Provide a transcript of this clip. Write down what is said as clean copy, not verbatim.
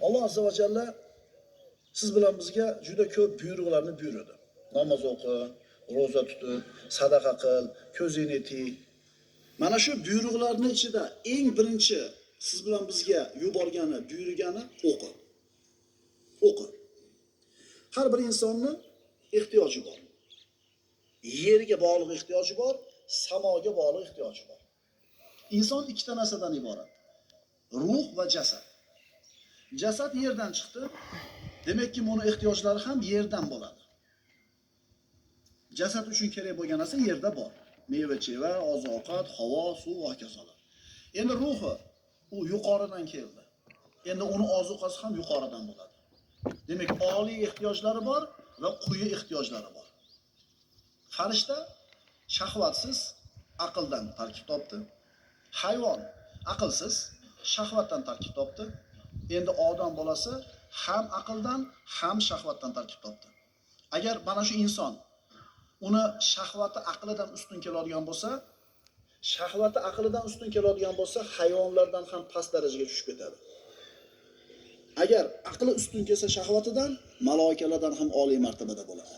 Alloh azza va jalla siz bilan bizga juda ko'p buyruqlarni buyurdi. Namoz o'qi, roza tutib, sadaqa qil, ko'zingni tiy. Mana shu buyruqlarning ichida eng birinchi siz bilan bizga yuborgani, buyurgani o'qi. O'qi. Har bir insonning ehtiyoji bor. Yerga bog'liq ehtiyoji bor, samoga bog'liq ehtiyoji bor. Inson ikkita narsadan iborat. Ruh va jasad. Jasad yerdan chiqdi. Demakki, buni ehtiyojlari ham yerdan bo'ladi. Jasad uchun kerak bo'lgan narsa yerda bor. Meva-cheva, oziq-ovqat, havo, suv va hokazolar. Endi ruhi u yuqoridan keldi. Endi uni ozuqasi ham yuqoridan bo'ladi. Demak, oliy ehtiyojlari bor va quyi ehtiyojlari bor. Farishta shahvatsiz aqldan tarkib topdi. Hayvon aqlsiz shahvatdan tarkib topdi. Endi odam bolasi ham aqldan, ham shahvatdan tarkib topdi. Agar mana shu inson uni shahvati aqlidan ustun keladigan bo'lsa, hayvonlardan ham past darajaga tushib ketadi. Agar aqli ustun kelsa shahvatidan, maloikalardan ham oliy martabada bo'ladi.